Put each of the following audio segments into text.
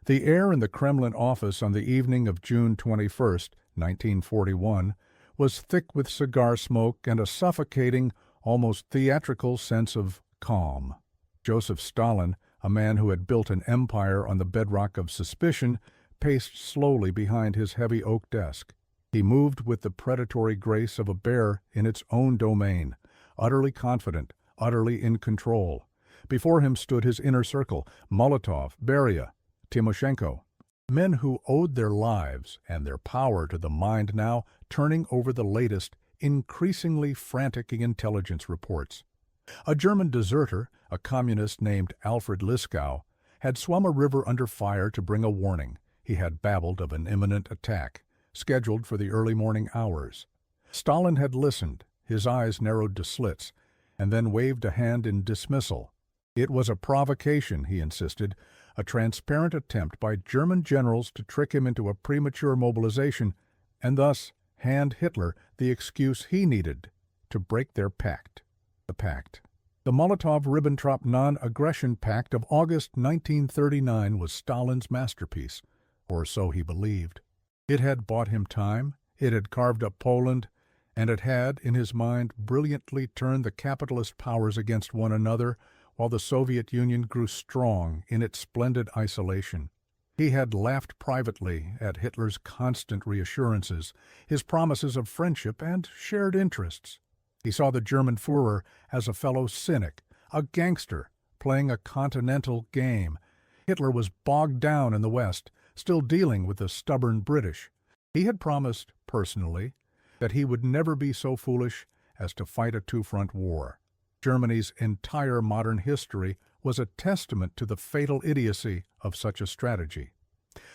The air in the Kremlin office on the evening of June 21st, 1941, was thick with cigar smoke and a suffocating, almost theatrical sense of calm. Joseph Stalin, a man who had built an empire on the bedrock of suspicion, paced slowly behind his heavy oak desk. He moved with the predatory grace of a bear in its own domain, utterly confident, utterly in control. Before him stood his inner circle: Molotov, Beria, Timoshenko, men who owed their lives and their power to the mind now turning over the latest, increasingly frantic intelligence reports. A German deserter, a communist named Alfred Liskow, had swum a river under fire to bring a warning. He had babbled of an imminent attack, scheduled for the early morning hours. Stalin had listened, his eyes narrowed to slits, and then waved a hand in dismissal. It was a provocation, he insisted, a transparent attempt by German generals to trick him into a premature mobilization and thus hand Hitler the excuse he needed to break their pact. The pact. The Molotov-Ribbentrop Non-Aggression Pact of August 1939 was Stalin's masterpiece, or so he believed. It had bought him time, it had carved up Poland, and it had, in his mind, brilliantly turned the capitalist powers against one another while the Soviet Union grew strong in its splendid isolation. He had laughed privately at Hitler's constant reassurances, his promises of friendship and shared interests. He saw the German Führer as a fellow cynic, a gangster, playing a continental game. Hitler was bogged down in the West, still dealing with the stubborn British. He had promised, personally, that he would never be so foolish as to fight a two-front war. Germany's entire modern history was a testament to the fatal idiocy of such a strategy.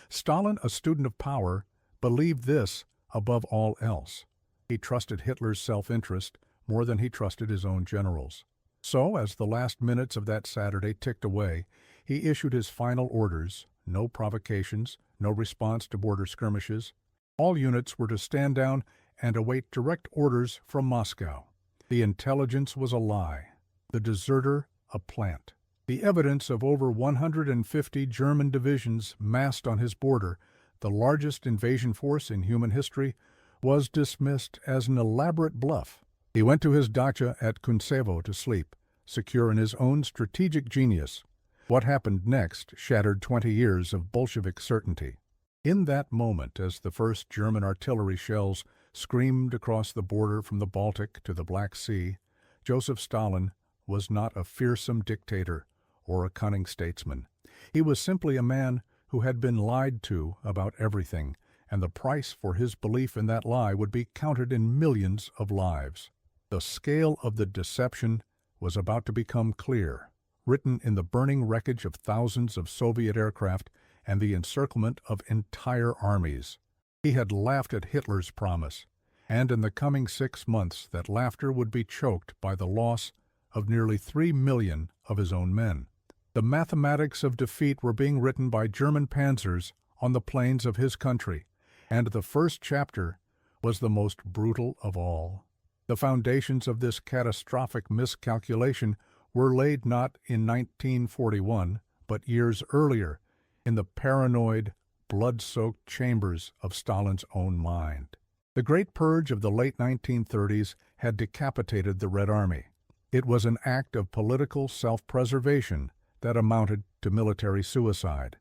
Stalin, a student of power, believed this above all else. He trusted Hitler's self-interest more than he trusted his own generals. So, as the last minutes of that Saturday ticked away, he issued his final orders: no provocations, no response to border skirmishes. All units were to stand down and await direct orders from Moscow. The intelligence was a lie, the deserter a plant. The evidence of over 150 German divisions massed on his border, the largest invasion force in human history, was dismissed as an elaborate bluff. He went to his dacha at Kuntsevo to sleep, secure in his own strategic genius. What happened next shattered 20 years of Bolshevik certainty. In that moment, as the first German artillery shells screamed across the border from the Baltic to the Black Sea, Joseph Stalin was not a fearsome dictator or a cunning statesman. He was simply a man who had been lied to about everything, and the price for his belief in that lie would be counted in millions of lives. The scale of the deception was about to become clear, written in the burning wreckage of thousands of Soviet aircraft and the encirclement of entire armies. He had laughed at Hitler's promise, and in the coming 6 months that laughter would be choked by the loss of nearly 3 million of his own men. The mathematics of defeat were being written by German panzers on the plains of his country, and the first chapter was the most brutal of all. The foundations of this catastrophic miscalculation were laid not in 1941, but years earlier, in the paranoid, blood-soaked chambers of Stalin's own mind. The Great Purge of the late 1930s had decapitated the Red Army. It was an act of political self-preservation that amounted to military suicide.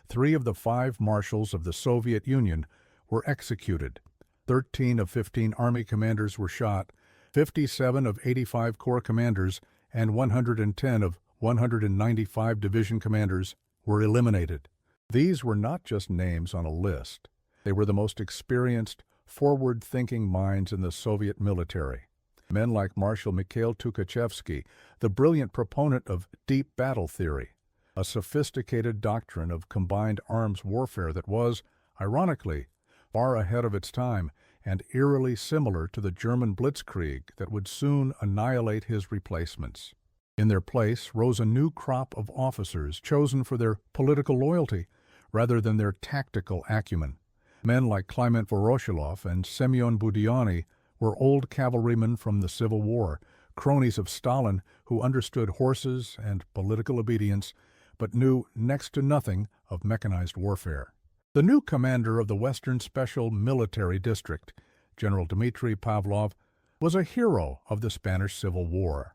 3 of the 5 marshals of the Soviet Union were executed. 13 of 15 army commanders were shot, 57 of 85 corps commanders, and 110 of 195 division commanders were eliminated. These were not just names on a list. They were the most experienced, forward-thinking minds in the Soviet military. Men like Marshal Mikhail Tukhachevsky, the brilliant proponent of deep battle theory, a sophisticated doctrine of combined arms warfare that was, ironically, far ahead of its time and eerily similar to the German blitzkrieg that would soon annihilate his replacements. In their place rose a new crop of officers chosen for their political loyalty rather than their tactical acumen. Men like Kliment Voroshilov and Semyon Budyonny were old cavalrymen from the Civil War, cronies of Stalin who understood horses and political obedience, but knew next to nothing of mechanized warfare. The new commander of the Western Special Military District, General Dmitry Pavlov, was a hero of the Spanish Civil War.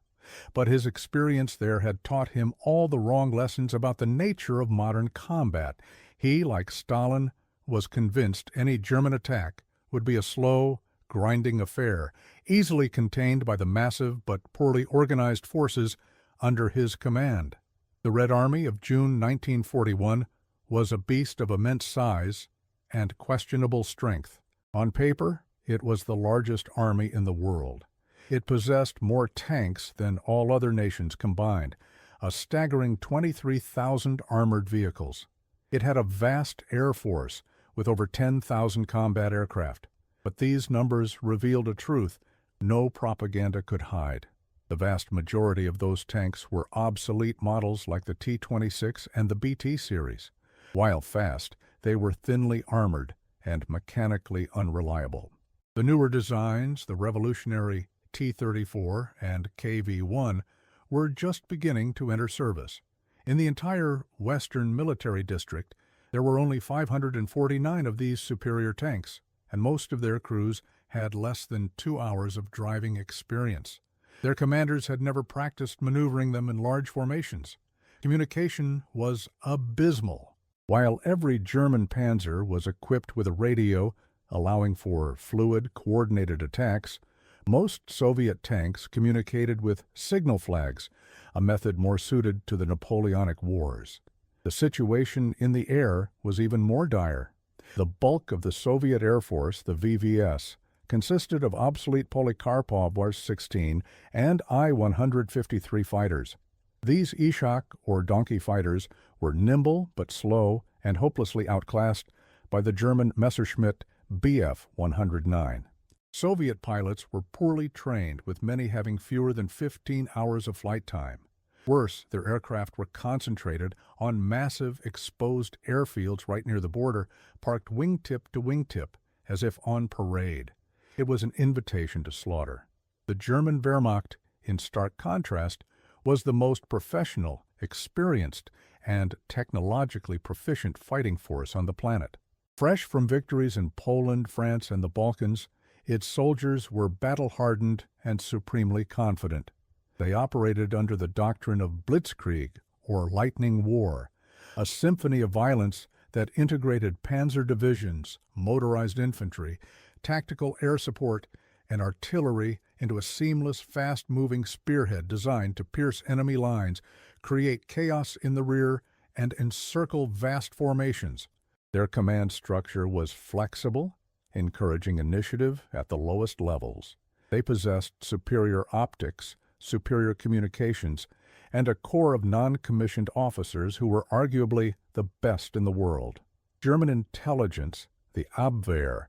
But his experience there had taught him all the wrong lessons about the nature of modern combat. He, like Stalin, was convinced any German attack would be a slow, grinding affair, easily contained by the massive but poorly organized forces under his command. The Red Army of June 1941 was a beast of immense size and questionable strength. On paper, it was the largest army in the world. It possessed more tanks than all other nations combined, a staggering 23,000 armored vehicles. It had a vast air force with over 10,000 combat aircraft. But these numbers revealed a truth no propaganda could hide. The vast majority of those tanks were obsolete models like the T-26 and the BT series. While fast, they were thinly armored and mechanically unreliable. The newer designs, the revolutionary T-34 and KV-1, were just beginning to enter service. In the entire Western Military District, there were only 549 of these superior tanks, and most of their crews had less than 2 hours of driving experience. Their commanders had never practiced maneuvering them in large formations. Communication was abysmal. While every German panzer was equipped with a radio allowing for fluid, coordinated attacks, most Soviet tanks communicated with signal flags, a method more suited to the Napoleonic Wars. The situation in the air was even more dire. The bulk of the Soviet Air Force, the VVS, consisted of obsolete Polikarpov R-16 and I-153 fighters. These Ishak, or donkey fighters, were nimble but slow and hopelessly outclassed by the German Messerschmitt Bf-109. Soviet pilots were poorly trained, with many having fewer than 15 hours of flight time. Worse, their aircraft were concentrated on massive exposed airfields right near the border, parked wingtip to wingtip, as if on parade. It was an invitation to slaughter. The German Wehrmacht, in stark contrast, was the most professional, experienced, and technologically proficient fighting force on the planet. Fresh from victories in Poland, France, and the Balkans, its soldiers were battle-hardened and supremely confident. They operated under the doctrine of blitzkrieg, or lightning war, a symphony of violence that integrated panzer divisions, motorized infantry, tactical air support, and artillery into a seamless, fast-moving spearhead designed to pierce enemy lines, create chaos in the rear, and encircle vast formations. Their command structure was flexible, encouraging initiative at the lowest levels. They possessed superior optics, superior communications, and a corps of non-commissioned officers who were arguably the best in the world. German intelligence, the Abwehr,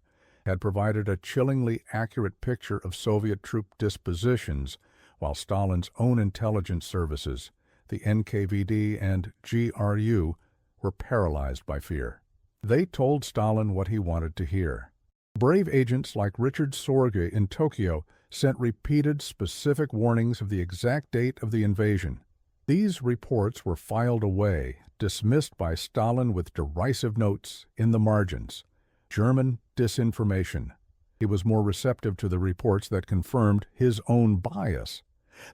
had provided a chillingly accurate picture of Soviet troop dispositions, while Stalin's own intelligence services, the NKVD and GRU, were paralyzed by fear. They told Stalin what he wanted to hear. Brave agents like Richard Sorge in Tokyo sent repeated specific warnings of the exact date of the invasion. These reports were filed away, dismissed by Stalin with derisive notes in the margins. German disinformation. He was more receptive to the reports that confirmed his own bias,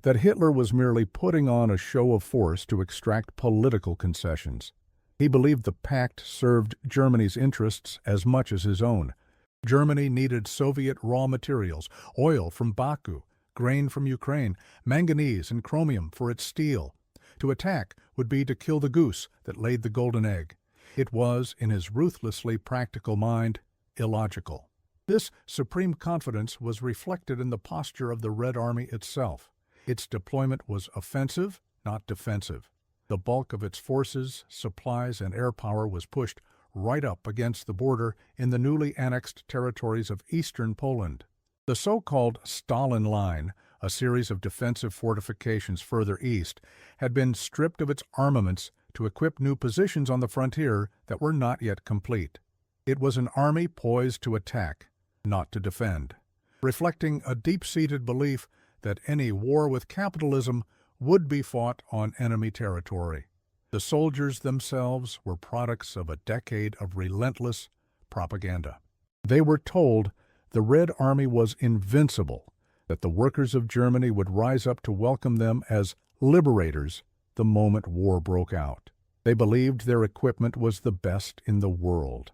that Hitler was merely putting on a show of force to extract political concessions. He believed the pact served Germany's interests as much as his own. Germany needed Soviet raw materials, oil from Baku, grain from Ukraine, manganese and chromium for its steel. To attack would be to kill the goose that laid the golden egg. It was, in his ruthlessly practical mind, illogical. This supreme confidence was reflected in the posture of the Red Army itself. Its deployment was offensive, not defensive. The bulk of its forces, supplies, and air power was pushed right up against the border in the newly annexed territories of eastern Poland. The so-called Stalin Line, a series of defensive fortifications further east, had been stripped of its armaments to equip new positions on the frontier that were not yet complete. It was an army poised to attack, not to defend, reflecting a deep-seated belief that any war with capitalism would be fought on enemy territory. The soldiers themselves were products of a decade of relentless propaganda. They were told the Red Army was invincible, that the workers of Germany would rise up to welcome them as liberators the moment war broke out. They believed their equipment was the best in the world.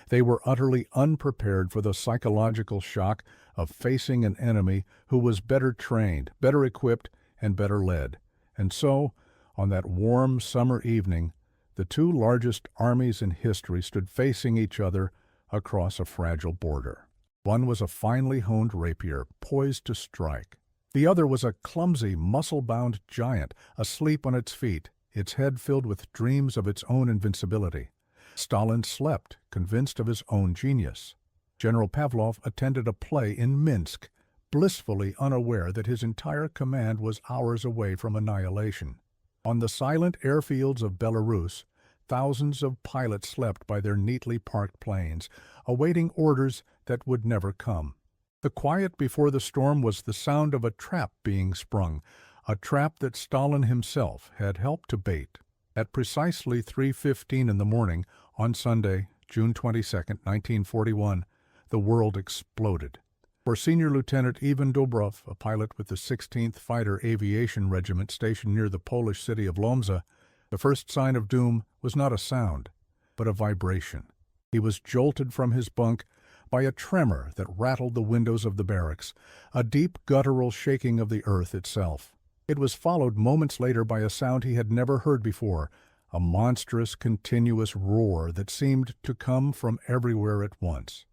They were utterly unprepared for the psychological shock of facing an enemy who was better trained, better equipped, and better led. And so, on that warm summer evening, the two largest armies in history stood facing each other across a fragile border. One was a finely honed rapier, poised to strike. The other was a clumsy, muscle-bound giant, asleep on its feet, its head filled with dreams of its own invincibility. Stalin slept, convinced of his own genius. General Pavlov attended a play in Minsk, blissfully unaware that his entire command was hours away from annihilation. On the silent airfields of Belarus, thousands of pilots slept by their neatly parked planes, awaiting orders that would never come. The quiet before the storm was the sound of a trap being sprung, a trap that Stalin himself had helped to bait. At precisely 3:15 in the morning, on Sunday, June 22, 1941, the world exploded. For Senior Lieutenant Ivan Dobrov, a pilot with the 16th Fighter Aviation Regiment stationed near the Polish city of Lomza, the first sign of doom was not a sound, but a vibration. He was jolted from his bunk by a tremor that rattled the windows of the barracks, a deep guttural shaking of the earth itself. It was followed moments later by a sound he had never heard before, a monstrous, continuous roar that seemed to come from everywhere at once.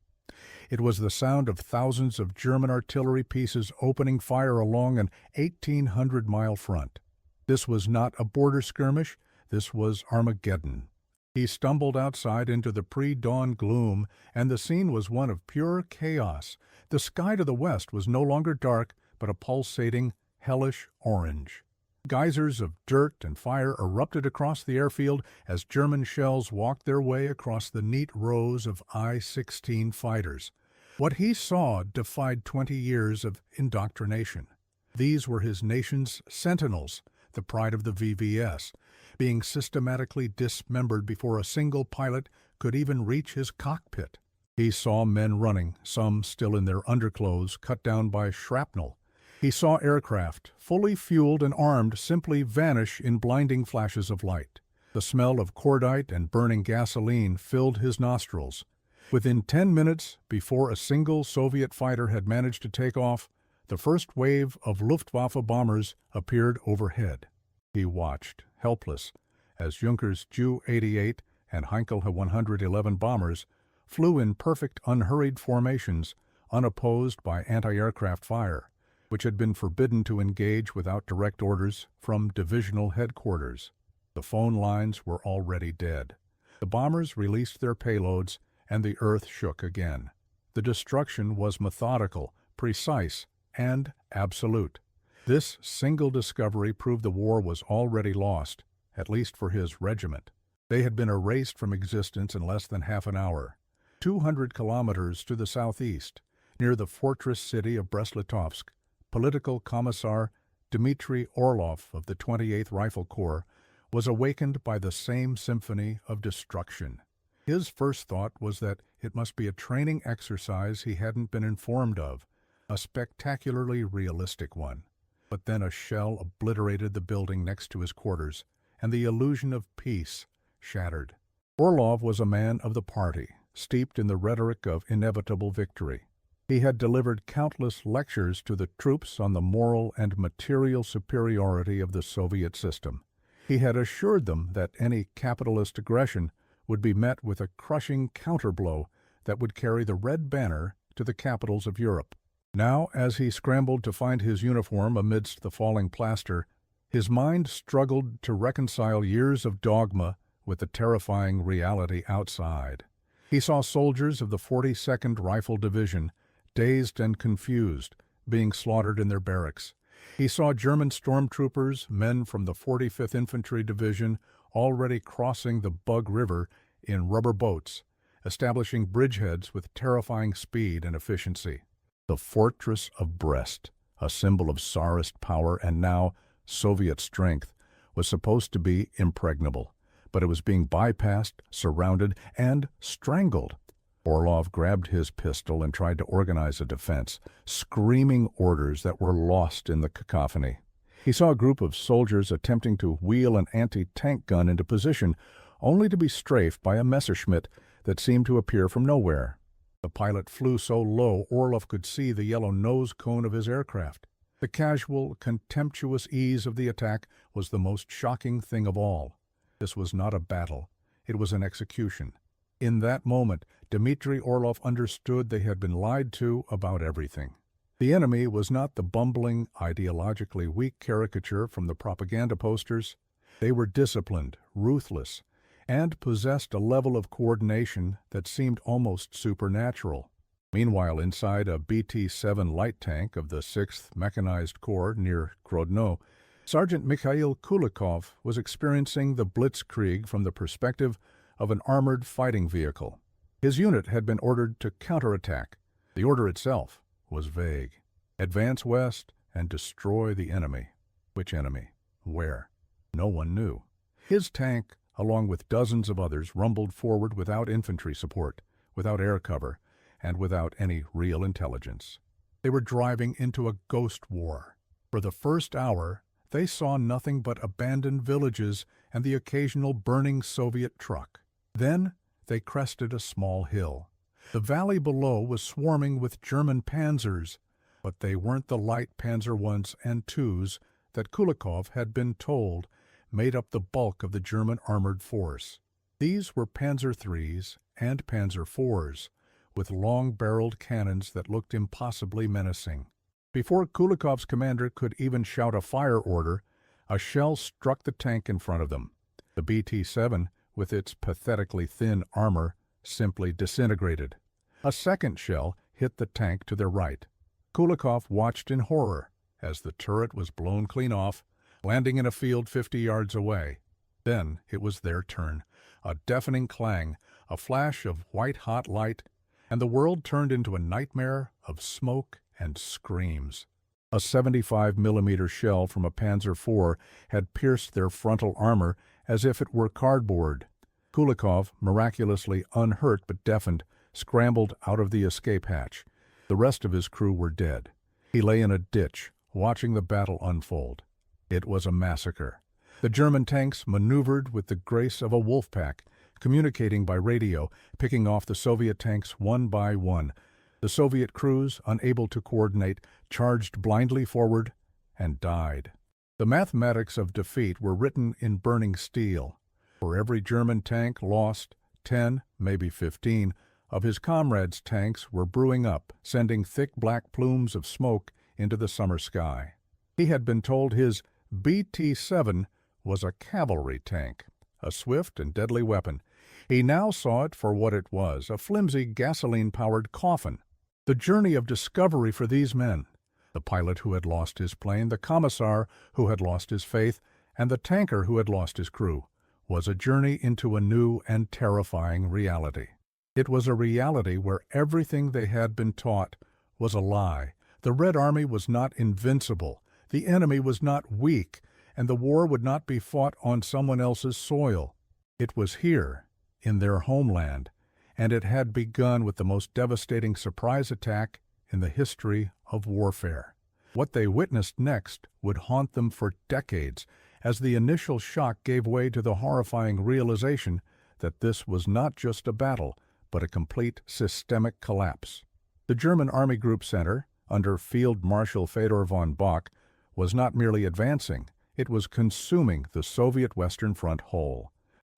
It was the sound of thousands of German artillery pieces opening fire along an 1,800-mile front. This was not a border skirmish, this was Armageddon. He stumbled outside into the pre-dawn gloom, and the scene was one of pure chaos. The sky to the west was no longer dark, but a pulsating, hellish orange. Geysers of dirt and fire erupted across the airfield as German shells walked their way across the neat rows of I-16 fighters. What he saw defied 20 years of indoctrination. These were his nation's sentinels, the pride of the VVS, being systematically dismembered before a single pilot could even reach his cockpit. He saw men running, some still in their underclothes, cut down by shrapnel. He saw aircraft, fully fueled and armed, simply vanish in blinding flashes of light. The smell of cordite and burning gasoline filled his nostrils. Within 10 minutes, before a single Soviet fighter had managed to take off, the first wave of Luftwaffe bombers appeared overhead. He watched, helpless, as Junkers Ju-88 and Heinkel 111 bombers flew in perfect unhurried formations, unopposed by anti-aircraft fire, which had been forbidden to engage without direct orders from divisional headquarters. The phone lines were already dead. The bombers released their payloads, and the earth shook again. The destruction was methodical, precise, and absolute. This single discovery proved the war was already lost, at least for his regiment. They had been erased from existence in less than half an hour. 200 kilometers to the southeast, near the fortress city of Brest-Litovsk, Political Commissar Dmitry Orlov of the 28th Rifle Corps was awakened by the same symphony of destruction. His first thought was that it must be a training exercise he hadn't been informed of, a spectacularly realistic one. But then a shell obliterated the building next to his quarters, and the illusion of peace shattered. Orlov was a man of the party, steeped in the rhetoric of inevitable victory. He had delivered countless lectures to the troops on the moral and material superiority of the Soviet system. He had assured them that any capitalist aggression would be met with a crushing counterblow that would carry the red banner to the capitals of Europe. Now, as he scrambled to find his uniform amidst the falling plaster, his mind struggled to reconcile years of dogma with the terrifying reality outside. He saw soldiers of the 42nd Rifle Division, dazed and confused, being slaughtered in their barracks. He saw German stormtroopers, men from the 45th Infantry Division, already crossing the Bug River in rubber boats, establishing bridgeheads with terrifying speed and efficiency. The fortress of Brest, a symbol of Tsarist power and now Soviet strength, was supposed to be impregnable, but it was being bypassed, surrounded, and strangled. Orlov grabbed his pistol and tried to organize a defense, screaming orders that were lost in the cacophony. He saw a group of soldiers attempting to wheel an anti-tank gun into position, only to be strafed by a Messerschmitt that seemed to appear from nowhere. The pilot flew so low Orlov could see the yellow nose cone of his aircraft. The casual, contemptuous ease of the attack was the most shocking thing of all. This was not a battle. It was an execution. In that moment, Dmitry Orlov understood they had been lied to about everything. The enemy was not the bumbling, ideologically weak caricature from the propaganda posters. They were disciplined, ruthless, and possessed a level of coordination that seemed almost supernatural. Meanwhile, inside a BT-7 light tank of the 6th Mechanized Corps near Grodno, Sergeant Mikhail Kulikov was experiencing the blitzkrieg from the perspective of an armored fighting vehicle. His unit had been ordered to counterattack. The order itself was vague. Advance west and destroy the enemy. Which enemy? Where? No one knew. His tank, along with dozens of others, rumbled forward without infantry support, without air cover, and without any real intelligence. They were driving into a ghost war. For the first hour, they saw nothing but abandoned villages and the occasional burning Soviet truck. Then they crested a small hill. The valley below was swarming with German panzers, but they weren't the light Panzer Is and IIs that Kulikov had been told made up the bulk of the German armored force. These were Panzer IIIs and Panzer IVs, with long-barreled cannons that looked impossibly menacing. Before Kulikov's commander could even shout a fire order, a shell struck the tank in front of them. The BT-7, with its pathetically thin armor, simply disintegrated. A second shell hit the tank to their right. Kulikov watched in horror as the turret was blown clean off, landing in a field 50 yards away. Then it was their turn. A deafening clang, a flash of white-hot light, and the world turned into a nightmare of smoke and screams. A 75mm shell from a Panzer IV had pierced their frontal armor as if it were cardboard. Kulikov, miraculously unhurt but deafened, scrambled out of the escape hatch. The rest of his crew were dead. He lay in a ditch, watching the battle unfold. It was a massacre. The German tanks maneuvered with the grace of a wolf pack, communicating by radio, picking off the Soviet tanks one by one. The Soviet crews, unable to coordinate, charged blindly forward and died. The mathematics of defeat were written in burning steel. For every German tank lost, 10, maybe 15, of his comrades' tanks were brewing up, sending thick black plumes of smoke into the summer sky. He had been told his BT-7 was a cavalry tank, a swift and deadly weapon. He now saw it for what it was, a flimsy gasoline-powered coffin. The journey of discovery for these men, the pilot who had lost his plane, the commissar who had lost his faith, and the tanker who had lost his crew, was a journey into a new and terrifying reality. It was a reality where everything they had been taught was a lie. The Red Army was not invincible, the enemy was not weak, and the war would not be fought on someone else's soil. It was here, in their homeland, and it had begun with the most devastating surprise attack in the history of warfare. What they witnessed next would haunt them for decades, as the initial shock gave way to the horrifying realization that this was not just a battle, but a complete systemic collapse. The German Army Group Center, under Field Marshal Fedor von Bock, was not merely advancing, it was consuming the Soviet Western Front whole.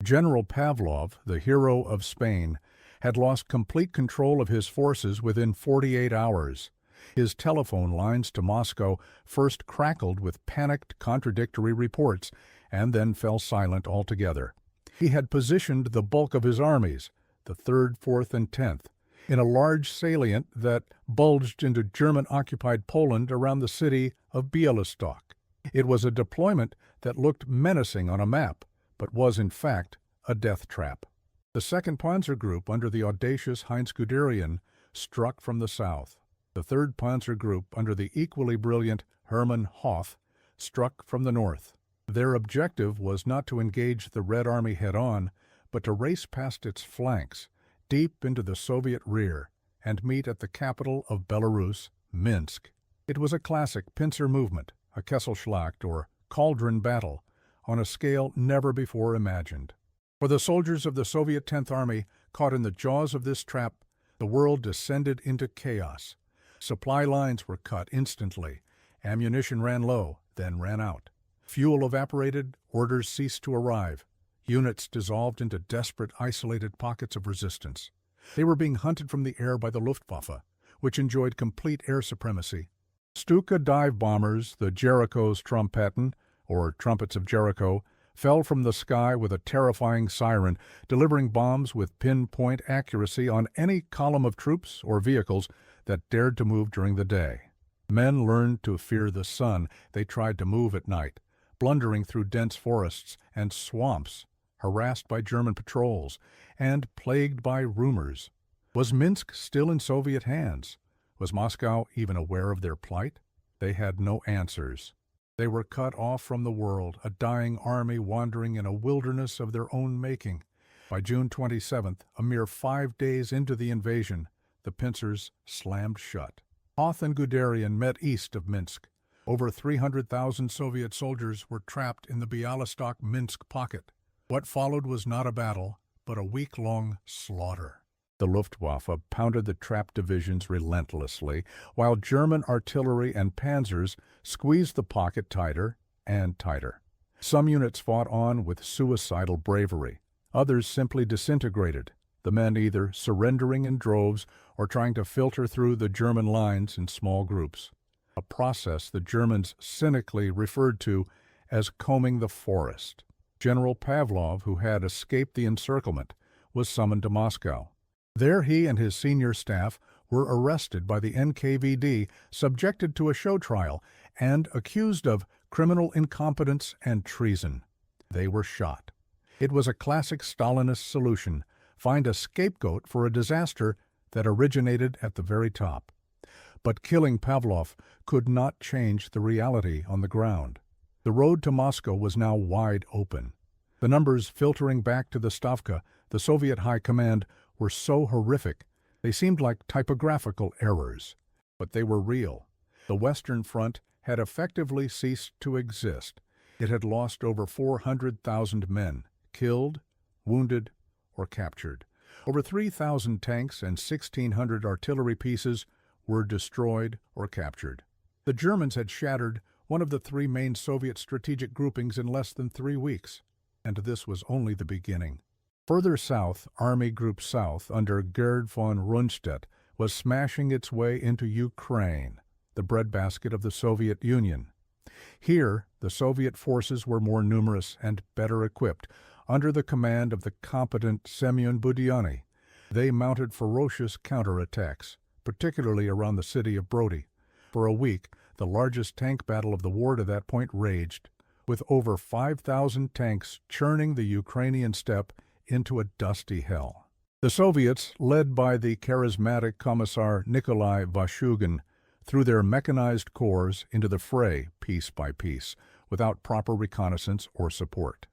General Pavlov, the hero of Spain, had lost complete control of his forces within 48 hours. His telephone lines to Moscow first crackled with panicked, contradictory reports, and then fell silent altogether. He had positioned the bulk of his armies, the 3rd, 4th, and 10th, in a large salient that bulged into German-occupied Poland around the city of Bialystok. It was a deployment that looked menacing on a map, but was in fact a death trap. The 2nd Panzer Group under the audacious Heinz Guderian struck from the south. The 3rd Panzer Group under the equally brilliant Hermann Hoth struck from the north. Their objective was not to engage the Red Army head-on, but to race past its flanks, deep into the Soviet rear, and meet at the capital of Belarus, Minsk. It was a classic pincer movement, a Kesselschlacht or cauldron battle, on a scale never before imagined. For the soldiers of the Soviet 10th Army, caught in the jaws of this trap, the world descended into chaos. Supply lines were cut instantly. Ammunition ran low, then ran out. Fuel evaporated, orders ceased to arrive. Units dissolved into desperate, isolated pockets of resistance. They were being hunted from the air by the Luftwaffe, which enjoyed complete air supremacy. Stuka dive bombers, the Jericho's Trompeten, or Trumpets of Jericho, fell from the sky with a terrifying siren, delivering bombs with pinpoint accuracy on any column of troops or vehicles that dared to move during the day. Men learned to fear the sun. They tried to move at night, blundering through dense forests and swamps, harassed by German patrols, and plagued by rumors. Was Minsk still in Soviet hands? Was Moscow even aware of their plight? They had no answers. They were cut off from the world, a dying army wandering in a wilderness of their own making. By June 27th, a mere 5 days into the invasion, the pincers slammed shut. Hoth and Guderian met east of Minsk. Over 300,000 Soviet soldiers were trapped in the Bialystok-Minsk pocket. What followed was not a battle, but a week-long slaughter. The Luftwaffe pounded the trapped divisions relentlessly, while German artillery and panzers squeezed the pocket tighter and tighter. Some units fought on with suicidal bravery. Others simply disintegrated, the men either surrendering in droves or trying to filter through the German lines in small groups, a process the Germans cynically referred to as combing the forest. General Pavlov, who had escaped the encirclement, was summoned to Moscow. There he and his senior staff were arrested by the NKVD, subjected to a show trial, and accused of criminal incompetence and treason. They were shot. It was a classic Stalinist solution: find a scapegoat for a disaster that originated at the very top. But killing Pavlov could not change the reality on the ground. The road to Moscow was now wide open. The numbers filtering back to the Stavka, the Soviet High Command, were so horrific they seemed like typographical errors. But they were real. The Western Front had effectively ceased to exist. It had lost over 400,000 men, killed, wounded, or captured. Over 3,000 tanks and 1,600 artillery pieces were destroyed or captured. The Germans had shattered one of the three main Soviet strategic groupings in less than 3 weeks, and this was only the beginning. Further south, Army Group South, under Gerd von Rundstedt, was smashing its way into Ukraine, the breadbasket of the Soviet Union. Here, the Soviet forces were more numerous and better equipped, under the command of the competent Semyon Budyonny. They mounted ferocious counterattacks, particularly around the city of Brody. For a week, the largest tank battle of the war to that point raged, with over 5,000 tanks churning the Ukrainian steppe into a dusty hell. The Soviets, led by the charismatic Commissar Nikolai Vashugin, threw their mechanized corps into the fray piece by piece, without proper reconnaissance or support.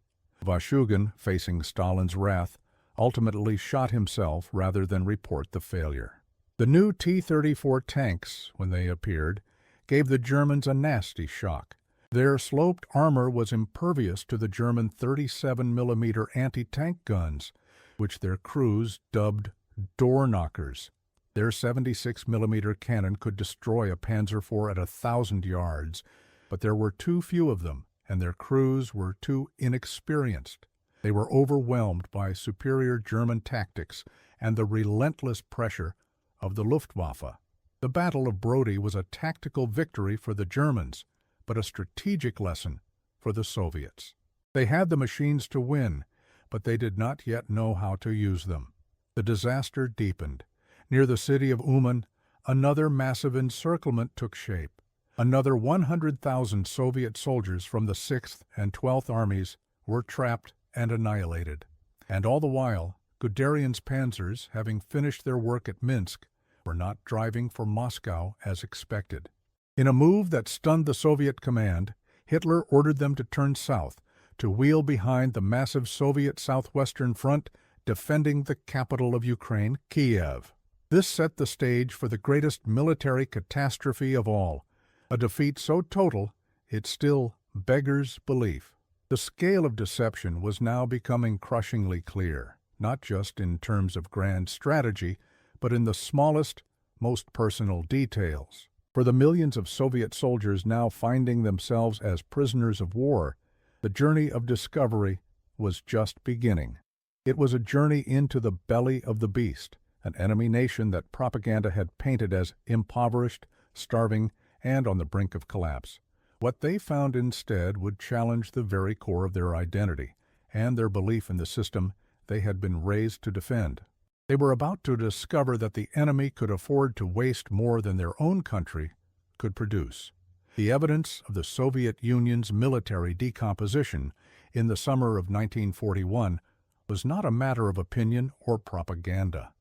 Vashugin, facing Stalin's wrath, ultimately shot himself rather than report the failure. The new T-34 tanks, when they appeared, gave the Germans a nasty shock. Their sloped armor was impervious to the German 37mm anti-tank guns, which their crews dubbed door knockers. Their 76mm cannon could destroy a Panzer IV at 1,000 yards, but there were too few of them, and their crews were too inexperienced. They were overwhelmed by superior German tactics and the relentless pressure of the Luftwaffe. The Battle of Brody was a tactical victory for the Germans, but a strategic lesson for the Soviets. They had the machines to win, but they did not yet know how to use them. The disaster deepened. Near the city of Uman, another massive encirclement took shape. Another 100,000 Soviet soldiers from the 6th and 12th Armies were trapped and annihilated. And all the while, Guderian's panzers, having finished their work at Minsk, were not driving for Moscow as expected. In a move that stunned the Soviet command, Hitler ordered them to turn south, to wheel behind the massive Soviet southwestern front, defending the capital of Ukraine, Kiev. This set the stage for the greatest military catastrophe of all, a defeat so total it still beggars belief. The scale of deception was now becoming crushingly clear, not just in terms of grand strategy, but in the smallest, most personal details. For the millions of Soviet soldiers now finding themselves as prisoners of war, the journey of discovery was just beginning. It was a journey into the belly of the beast, an enemy nation that propaganda had painted as impoverished, starving, and on the brink of collapse. What they found instead would challenge the very core of their identity and their belief in the system they had been raised to defend. They were about to discover that the enemy could afford to waste more than their own country could produce. The evidence of the Soviet Union's military decomposition in the summer of 1941 was not a matter of opinion or propaganda.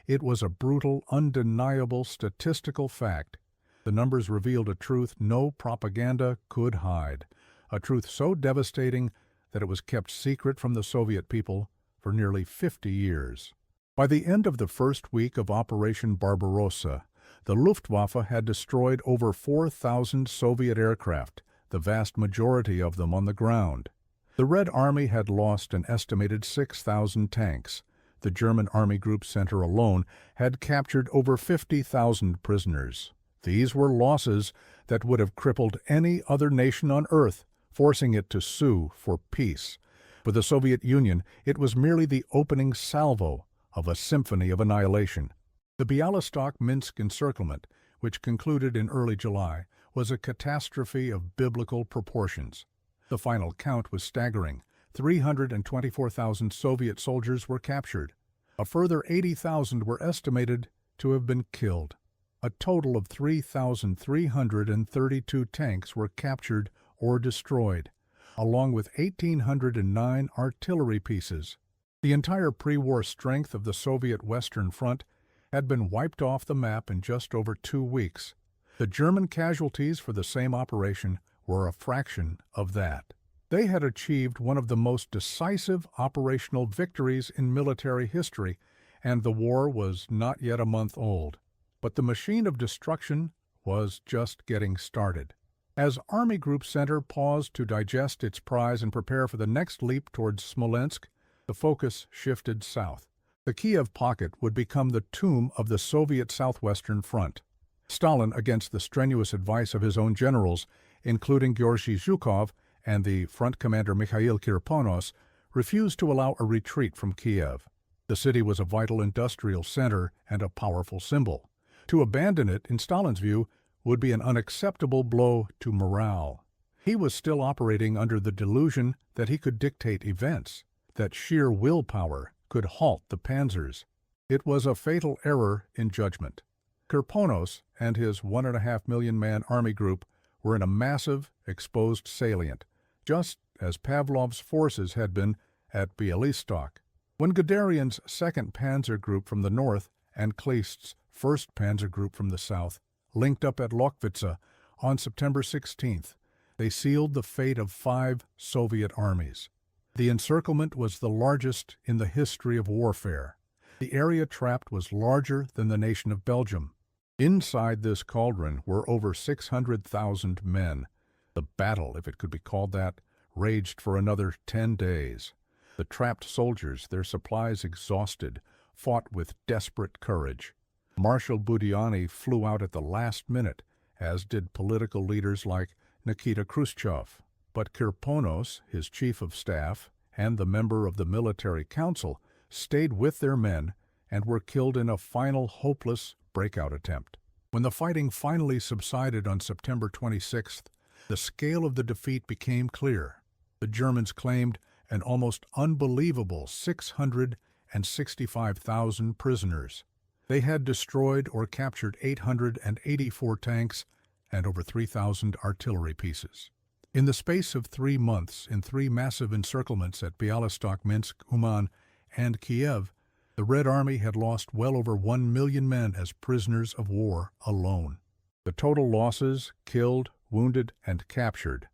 It was a brutal, undeniable statistical fact. The numbers revealed a truth no propaganda could hide, a truth so devastating that it was kept secret from the Soviet people for nearly 50 years. By the end of the first week of Operation Barbarossa, the Luftwaffe had destroyed over 4,000 Soviet aircraft, the vast majority of them on the ground. The Red Army had lost an estimated 6,000 tanks. The German Army Group Center alone had captured over 50,000 prisoners. These were losses that would have crippled any other nation on earth, forcing it to sue for peace. For the Soviet Union, it was merely the opening salvo of a symphony of annihilation. The Bialystok-Minsk encirclement, which concluded in early July, was a catastrophe of biblical proportions. The final count was staggering. 324,000 Soviet soldiers were captured. A further 80,000 were estimated to have been killed. A total of 3,332 tanks were captured or destroyed, along with 1,809 artillery pieces. The entire pre-war strength of the Soviet Western Front had been wiped off the map in just over 2 weeks. The German casualties for the same operation were a fraction of that. They had achieved one of the most decisive operational victories in military history, and the war was not yet a month old. But the machine of destruction was just getting started. As Army Group Center paused to digest its prize and prepare for the next leap towards Smolensk, the focus shifted south. The Kiev pocket would become the tomb of the Soviet Southwestern Front. Stalin, against the strenuous advice of his own generals, including Georgy Zhukov and the front commander Mikhail Kirponos, refused to allow a retreat from Kiev. The city was a vital industrial center and a powerful symbol. To abandon it, in Stalin's view, would be an unacceptable blow to morale. He was still operating under the delusion that he could dictate events, that sheer willpower could halt the panzers. It was a fatal error in judgment. Kirponos and his 1.5 million-man army group were in a massive, exposed salient, just as Pavlov's forces had been at Bialystok. When Guderian's 2nd Panzer Group from the north and Kleist's 1st Panzer Group from the south linked up at Lochwitza on September 16th, they sealed the fate of 5 Soviet armies. The encirclement was the largest in the history of warfare. The area trapped was larger than the nation of Belgium. Inside this cauldron were over 600,000 men. The battle, if it could be called that, raged for another 10 days. The trapped soldiers, their supplies exhausted, fought with desperate courage. Marshal Budyonny flew out at the last minute, as did political leaders like Nikita Khrushchev. But Kirponos, his chief of staff, and the member of the military council stayed with their men and were killed in a final hopeless breakout attempt. When the fighting finally subsided on September 26th, the scale of the defeat became clear. The Germans claimed an almost unbelievable 665,000 prisoners. They had destroyed or captured 884 tanks and over 3,000 artillery pieces. In the space of 3 months, in 3 massive encirclements at Bialystok, Minsk, Uman, and Kiev, the Red Army had lost well over 1 million men as prisoners of war alone. The total losses, killed, wounded, and captured,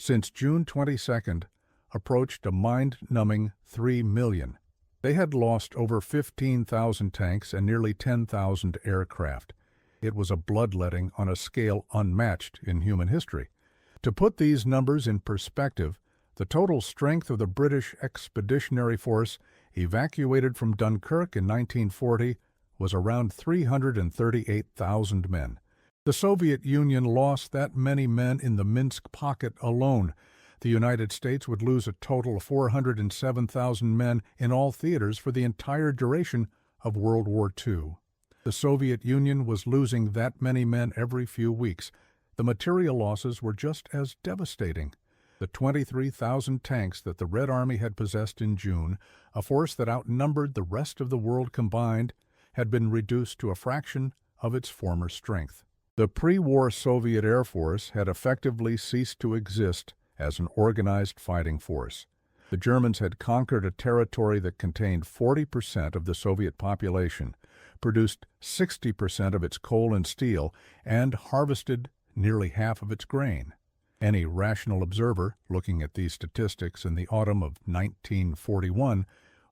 since June 22nd, approached a mind-numbing 3 million. They had lost over 15,000 tanks and nearly 10,000 aircraft. It was a bloodletting on a scale unmatched in human history. To put these numbers in perspective, the total strength of the British Expeditionary Force evacuated from Dunkirk in 1940 was around 338,000 men. The Soviet Union lost that many men in the Minsk pocket alone. The United States would lose a total of 407,000 men in all theaters for the entire duration of World War II. The Soviet Union was losing that many men every few weeks. The material losses were just as devastating. The 23,000 tanks that the Red Army had possessed in June, a force that outnumbered the rest of the world combined, had been reduced to a fraction of its former strength. The pre-war Soviet Air Force had effectively ceased to exist as an organized fighting force. The Germans had conquered a territory that contained 40% of the Soviet population, produced 60% of its coal and steel, and harvested nearly half of its grain. Any rational observer, looking at these statistics in the autumn of 1941,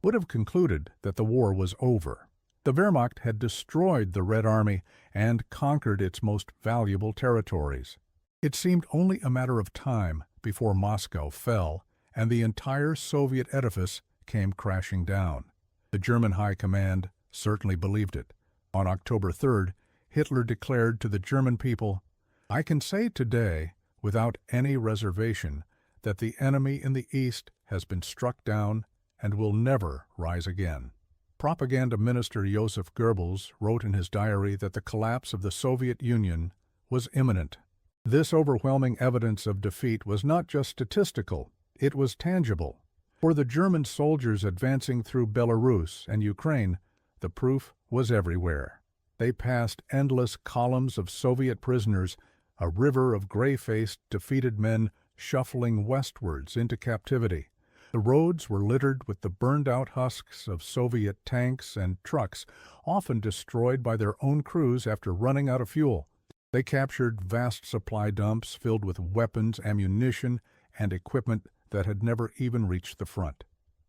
would have concluded that the war was over. The Wehrmacht had destroyed the Red Army and conquered its most valuable territories. It seemed only a matter of time before Moscow fell and the entire Soviet edifice came crashing down. The German High Command certainly believed it. On October 3rd, Hitler declared to the German people, "I can say today, without any reservation, that the enemy in the East has been struck down and will never rise again." Propaganda Minister Joseph Goebbels wrote in his diary that the collapse of the Soviet Union was imminent. This overwhelming evidence of defeat was not just statistical, it was tangible. For the German soldiers advancing through Belarus and Ukraine, the proof was everywhere. They passed endless columns of Soviet prisoners, a river of gray-faced, defeated men shuffling westwards into captivity. The roads were littered with the burned-out husks of Soviet tanks and trucks, often destroyed by their own crews after running out of fuel. They captured vast supply dumps filled with weapons, ammunition, and equipment that had never even reached the front.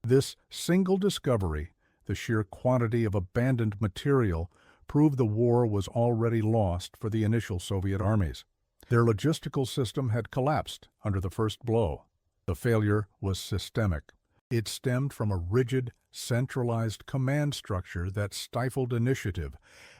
This single discovery, the sheer quantity of abandoned material, proved the war was already lost for the initial Soviet armies. Their logistical system had collapsed under the first blow. The failure was systemic. It stemmed from a rigid, centralized command structure that stifled initiative,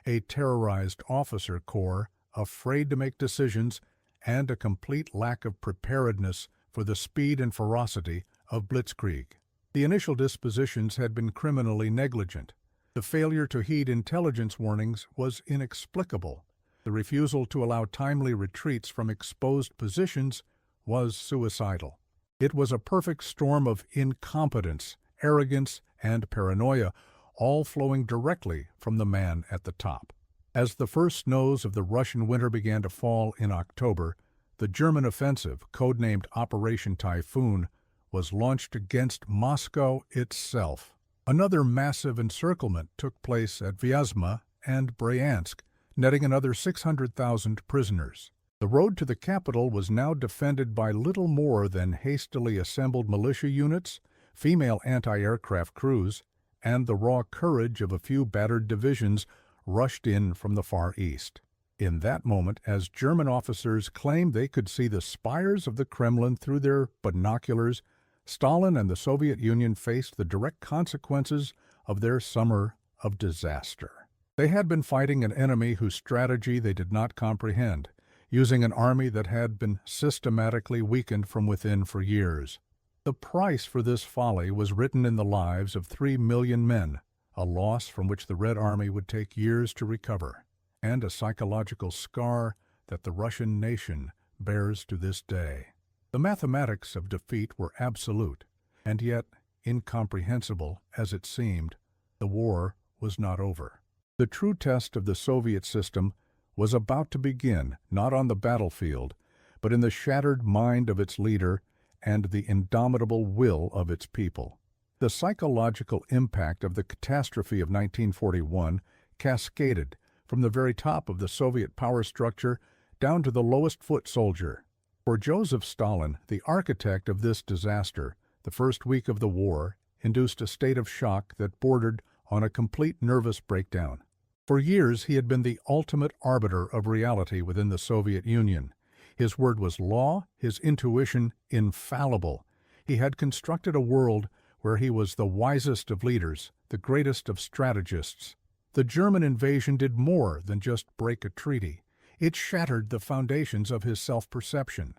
a terrorized officer corps afraid to make decisions, and a complete lack of preparedness for the speed and ferocity of blitzkrieg. The initial dispositions had been criminally negligent. The failure to heed intelligence warnings was inexplicable. The refusal to allow timely retreats from exposed positions was suicidal. It was a perfect storm of incompetence, arrogance, and paranoia, all flowing directly from the man at the top. As the first snows of the Russian winter began to fall in October, the German offensive, codenamed Operation Typhoon, was launched against Moscow itself. Another massive encirclement took place at Vyazma and Bryansk, netting another 600,000 prisoners. The road to the capital was now defended by little more than hastily assembled militia units, female anti-aircraft crews, and the raw courage of a few battered divisions rushed in from the Far East. In that moment, as German officers claimed they could see the spires of the Kremlin through their binoculars, Stalin and the Soviet Union faced the direct consequences of their summer of disaster. They had been fighting an enemy whose strategy they did not comprehend, using an army that had been systematically weakened from within for years. The price for this folly was written in the lives of 3 million men, a loss from which the Red Army would take years to recover, and a psychological scar that the Russian nation bears to this day. The mathematics of defeat were absolute, and yet, incomprehensible as it seemed, the war was not over. The true test of the Soviet system was about to begin, not on the battlefield, but in the shattered mind of its leader and the indomitable will of its people. The psychological impact of the catastrophe of 1941 cascaded from the very top of the Soviet power structure down to the lowest foot soldier. For Joseph Stalin, the architect of this disaster, the first week of the war induced a state of shock that bordered on a complete nervous breakdown. For years, he had been the ultimate arbiter of reality within the Soviet Union. His word was law, his intuition infallible. He had constructed a world where he was the wisest of leaders, the greatest of strategists. The German invasion did more than just break a treaty. It shattered the foundations of his self-perception.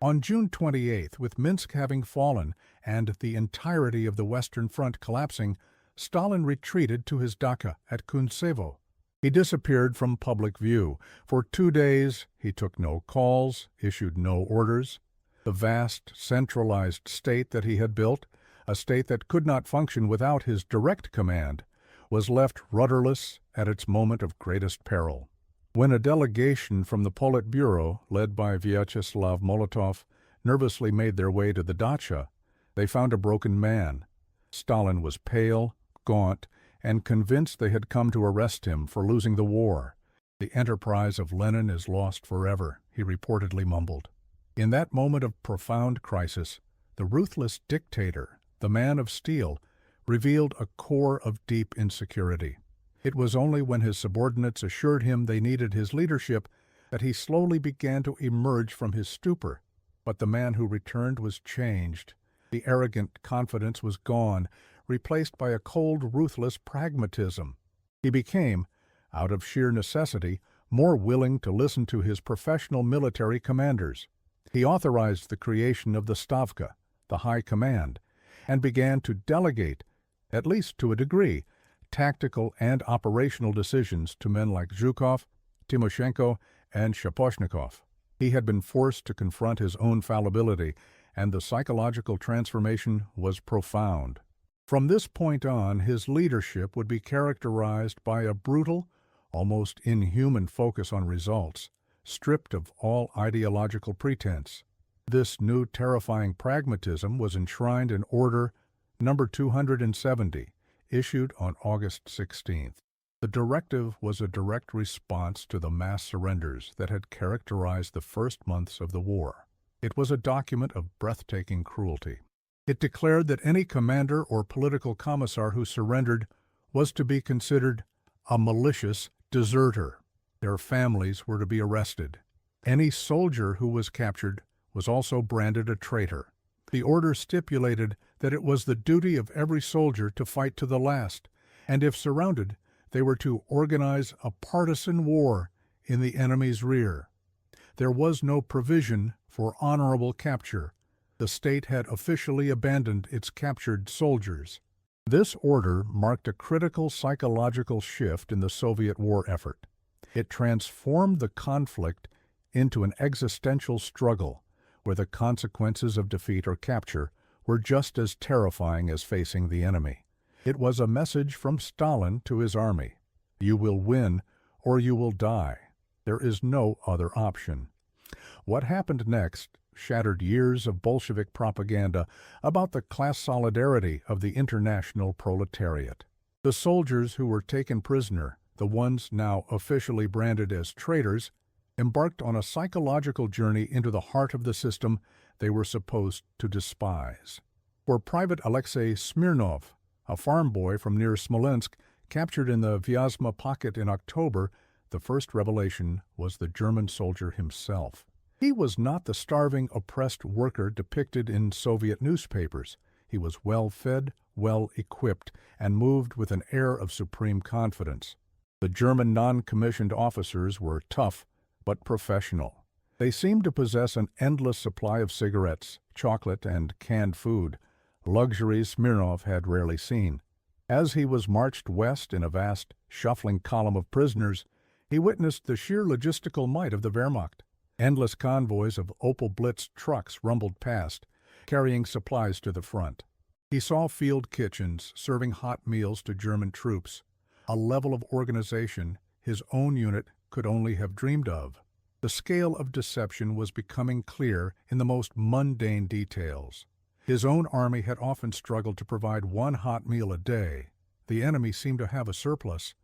On June 28th, with Minsk having fallen and the entirety of the Western Front collapsing, Stalin retreated to his dacha at Kuntsevo. He disappeared from public view. For 2 days, he took no calls, issued no orders. The vast, centralized state that he had built, a state that could not function without his direct command, was left rudderless at its moment of greatest peril. When a delegation from the Politburo, led by Vyacheslav Molotov, nervously made their way to the dacha, they found a broken man. Stalin was pale, gaunt, and convinced they had come to arrest him for losing the war. "The enterprise of Lenin is lost forever," he reportedly mumbled. In that moment of profound crisis, the ruthless dictator, the man of steel, revealed a core of deep insecurity. It was only when his subordinates assured him they needed his leadership that he slowly began to emerge from his stupor. But the man who returned was changed. The arrogant confidence was gone, replaced by a cold, ruthless pragmatism. He became, out of sheer necessity, more willing to listen to his professional military commanders. He authorized the creation of the Stavka, the High Command, and began to delegate, at least to a degree, tactical and operational decisions to men like Zhukov, Timoshenko, and Shaposhnikov. He had been forced to confront his own fallibility, and the psychological transformation was profound. From this point on, his leadership would be characterized by a brutal, almost inhuman focus on results, stripped of all ideological pretense. This new terrifying pragmatism was enshrined in Order Number 270, issued on August 16th. The directive was a direct response to the mass surrenders that had characterized the first months of the war. It was a document of breathtaking cruelty. It declared that any commander or political commissar who surrendered was to be considered a malicious deserter. Their families were to be arrested. Any soldier who was captured was also branded a traitor. The order stipulated that it was the duty of every soldier to fight to the last, and if surrounded, they were to organize a partisan war in the enemy's rear. There was no provision for honorable capture. The state had officially abandoned its captured soldiers. This order marked a critical psychological shift in the Soviet war effort. It transformed the conflict into an existential struggle, where the consequences of defeat or capture were just as terrifying as facing the enemy. It was a message from Stalin to his army. You will win or you will die. There is no other option. What happened next shattered years of Bolshevik propaganda about the class solidarity of the international proletariat. The soldiers who were taken prisoner, the ones now officially branded as traitors, embarked on a psychological journey into the heart of the system they were supposed to despise. For Private Alexei Smirnov, a farm boy from near Smolensk, captured in the Vyazma pocket in October, the first revelation was the German soldier himself. He was not the starving, oppressed worker depicted in Soviet newspapers. He was well-fed, well-equipped, and moved with an air of supreme confidence. The German non-commissioned officers were tough, but professional. They seemed to possess an endless supply of cigarettes, chocolate, and canned food, luxuries Smirnov had rarely seen. As he was marched west in a vast, shuffling column of prisoners, he witnessed the sheer logistical might of the Wehrmacht. Endless convoys of Opel Blitz trucks rumbled past, carrying supplies to the front. He saw field kitchens serving hot meals to German troops, a level of organization his own unit could only have dreamed of. The scale of deception was becoming clear in the most mundane details. His own army had often struggled to provide one hot meal a day. The enemy seemed to have a surplus.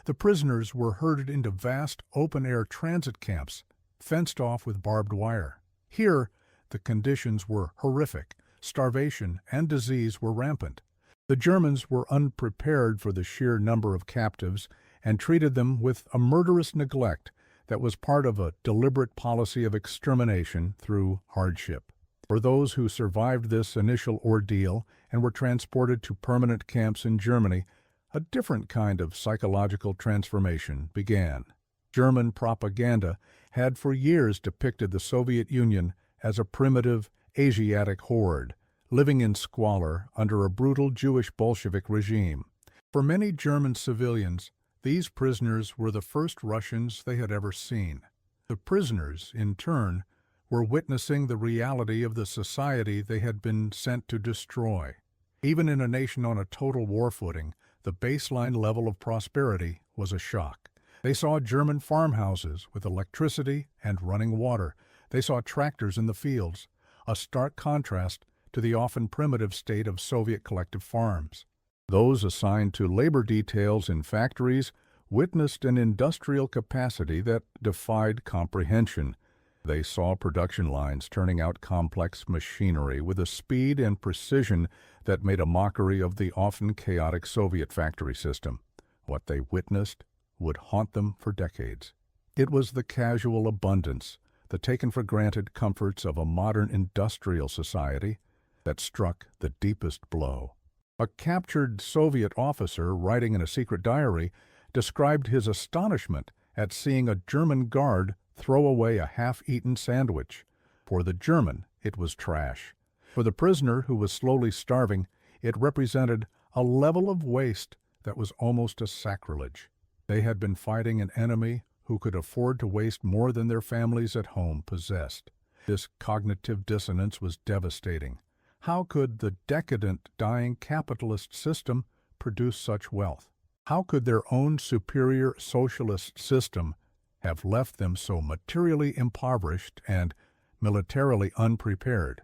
The prisoners were herded into vast open-air transit camps, fenced off with barbed wire. Here, the conditions were horrific. Starvation and disease were rampant. The Germans were unprepared for the sheer number of captives and treated them with a murderous neglect that was part of a deliberate policy of extermination through hardship. For those who survived this initial ordeal and were transported to permanent camps in Germany, a different kind of psychological transformation began. German propaganda had for years depicted the Soviet Union as a primitive Asiatic horde, living in squalor under a brutal Jewish Bolshevik regime. For many German civilians, these prisoners were the first Russians they had ever seen. The prisoners, in turn, were witnessing the reality of the society they had been sent to destroy. Even in a nation on a total war footing, the baseline level of prosperity was a shock. They saw German farmhouses with electricity and running water. They saw tractors in the fields, a stark contrast to the often primitive state of Soviet collective farms. Those assigned to labor details in factories witnessed an industrial capacity that defied comprehension. They saw production lines turning out complex machinery with a speed and precision that made a mockery of the often chaotic Soviet factory system. What they witnessed would haunt them for decades. It was the casual abundance, the taken-for-granted comforts of a modern industrial society that struck the deepest blow. A captured Soviet officer writing in a secret diary described his astonishment at seeing a German guard throw away a half-eaten sandwich. For the German, it was trash. For the prisoner who was slowly starving, it represented a level of waste that was almost a sacrilege. They had been fighting an enemy who could afford to waste more than their families at home possessed. This cognitive dissonance was devastating. How could the decadent, dying capitalist system produce such wealth? How could their own superior socialist system have left them so materially impoverished and militarily unprepared?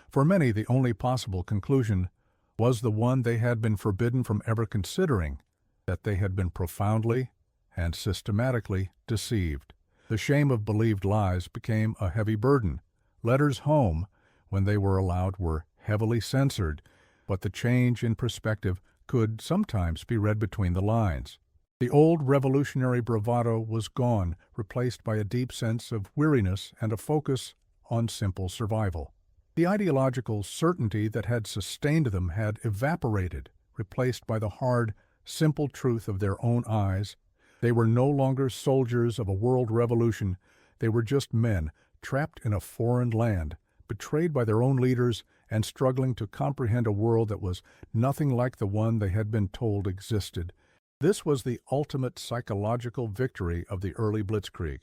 For many, the only possible conclusion was the one they had been forbidden from ever considering, that they had been profoundly and systematically deceived. The shame of believed lies became a heavy burden. Letters home, when they were allowed, were heavily censored, but the change in perspective could sometimes be read between the lines. The old revolutionary bravado was gone, replaced by a deep sense of weariness and a focus on simple survival. The ideological certainty that had sustained them had evaporated, replaced by the hard, simple truth of their own eyes. They were no longer soldiers of a world revolution. They were just men trapped in a foreign land, betrayed by their own leaders and struggling to comprehend a world that was nothing like the one they had been told existed. This was the ultimate psychological victory of the early blitzkrieg,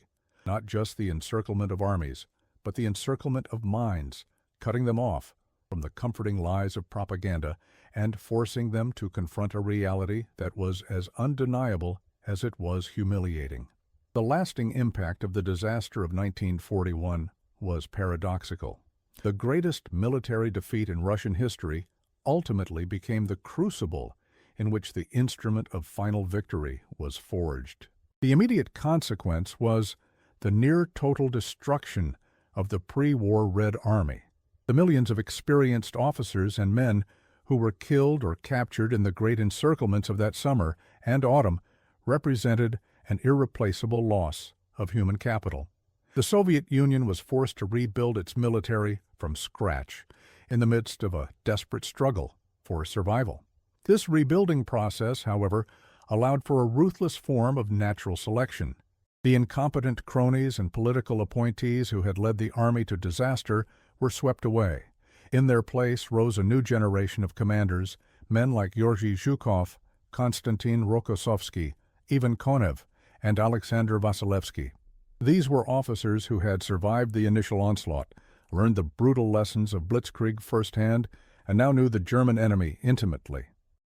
not just the encirclement of armies, but the encirclement of minds, cutting them off from the comforting lies of propaganda and forcing them to confront a reality that was as undeniable as it was humiliating. The lasting impact of the disaster of 1941 was paradoxical. The greatest military defeat in Russian history ultimately became the crucible in which the instrument of final victory was forged. The immediate consequence was the near-total destruction of the pre-war Red Army. The millions of experienced officers and men who were killed or captured in the great encirclements of that summer and autumn represented an irreplaceable loss of human capital. The Soviet Union was forced to rebuild its military from scratch in the midst of a desperate struggle for survival. This rebuilding process, however, allowed for a ruthless form of natural selection. The incompetent cronies and political appointees who had led the army to disaster were swept away. In their place rose a new generation of commanders, men like Georgy Zhukov, Konstantin Rokossovsky, Ivan Konev, and Alexander Vasilevsky. These were officers who had survived the initial onslaught, learned the brutal lessons of blitzkrieg firsthand, and now knew the German enemy intimately.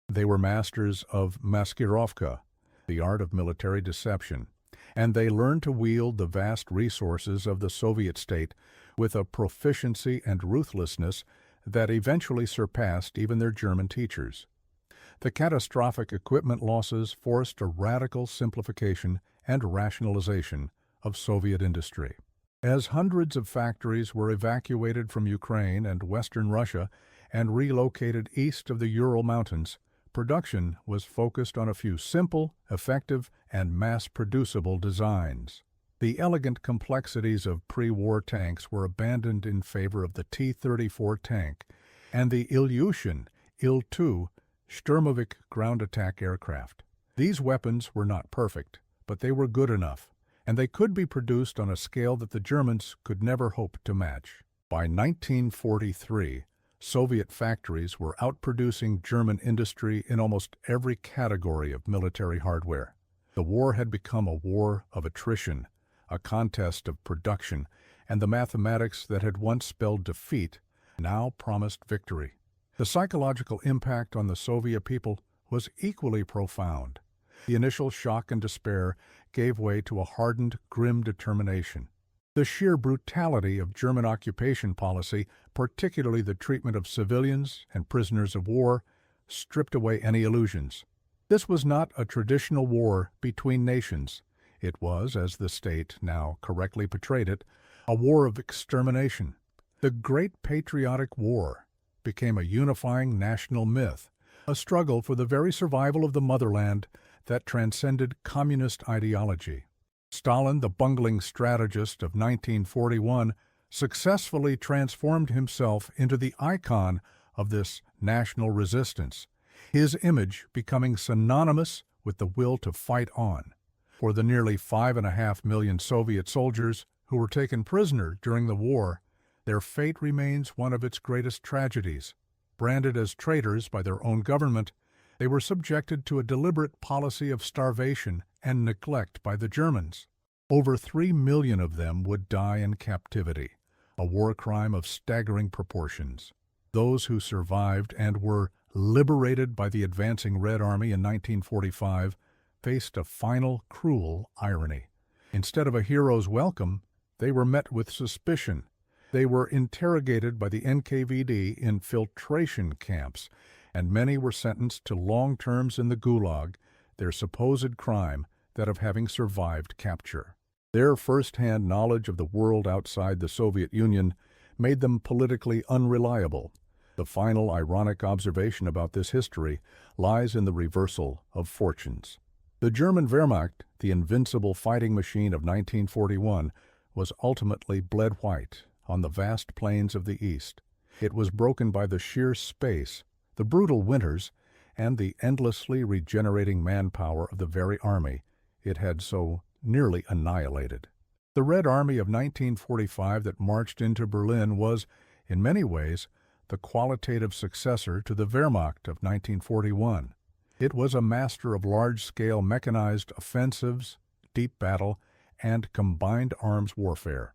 They were masters of maskirovka, the art of military deception, and they learned to wield the vast resources of the Soviet state with a proficiency and ruthlessness that eventually surpassed even their German teachers. The catastrophic equipment losses forced a radical simplification and rationalization of Soviet industry. As hundreds of factories were evacuated from Ukraine and Western Russia and relocated east of the Ural Mountains, production was focused on a few simple, effective, and mass-producible designs. The elegant complexities of pre-war tanks were abandoned in favor of the T-34 tank and the Ilyushin Il-2 Sturmovik ground attack aircraft. These weapons were not perfect, but they were good enough, and they could be produced on a scale that the Germans could never hope to match. By 1943, Soviet factories were outproducing German industry in almost every category of military hardware. The war had become a war of attrition, a contest of production, and the mathematics that had once spelled defeat now promised victory. The psychological impact on the Soviet people was equally profound. The initial shock and despair gave way to a hardened, grim determination. The sheer brutality of German occupation policy, particularly the treatment of civilians and prisoners of war, stripped away any illusions. This was not a traditional war between nations. It was, as the state now correctly portrayed it, a war of extermination. The Great Patriotic War became a unifying national myth, a struggle for the very survival of the motherland that transcended communist ideology. Stalin, the bungling strategist of 1941, successfully transformed himself into the icon of this national resistance, his image becoming synonymous with the will to fight on. For the nearly 5.5 million Soviet soldiers who were taken prisoner during the war, their fate remains one of its greatest tragedies. Branded as traitors by their own government, they were subjected to a deliberate policy of starvation and neglect by the Germans. Over 3 million of them would die in captivity, a war crime of staggering proportions. Those who survived and were liberated by the advancing Red Army in 1945 faced a final, cruel irony. Instead of a hero's welcome, they were met with suspicion. They were interrogated by the NKVD in filtration camps, and many were sentenced to long terms in the Gulag, their supposed crime that of having survived capture. Their first-hand knowledge of the world outside the Soviet Union made them politically unreliable. The final ironic observation about this history lies in the reversal of fortunes. The German Wehrmacht, the invincible fighting machine of 1941, was ultimately bled white on the vast plains of the East. It was broken by the sheer space, the brutal winters, and the endlessly regenerating manpower of the very army it had so nearly annihilated. The Red Army of 1945 that marched into Berlin was, in many ways, the qualitative successor to the Wehrmacht of 1941. It was a master of large-scale mechanized offensives, deep battle, and combined arms warfare.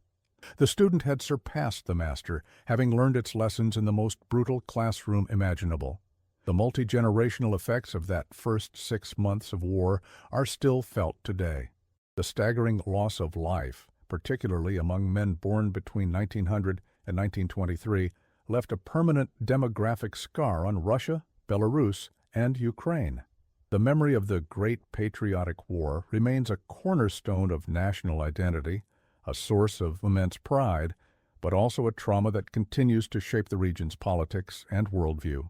The student had surpassed the master, having learned its lessons in the most brutal classroom imaginable. The multi-generational effects of that first 6 months of war are still felt today. The staggering loss of life, particularly among men born between 1900 and 1923, left a permanent demographic scar on Russia, Belarus, and Ukraine. The memory of the Great Patriotic War remains a cornerstone of national identity, a source of immense pride, but also a trauma that continues to shape the region's politics and worldview.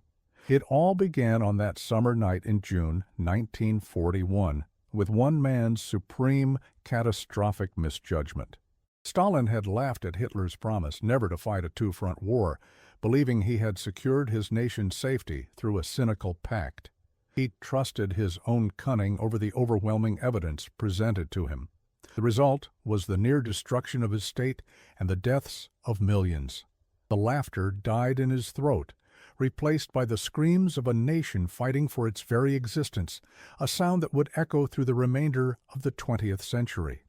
It all began on that summer night in June 1941 with one man's supreme, catastrophic misjudgment. Stalin had laughed at Hitler's promise never to fight a two-front war, believing he had secured his nation's safety through a cynical pact. He trusted his own cunning over the overwhelming evidence presented to him. The result was the near destruction of his state and the deaths of millions. The laughter died in his throat, replaced by the screams of a nation fighting for its very existence, a sound that would echo through the remainder of the 20th century.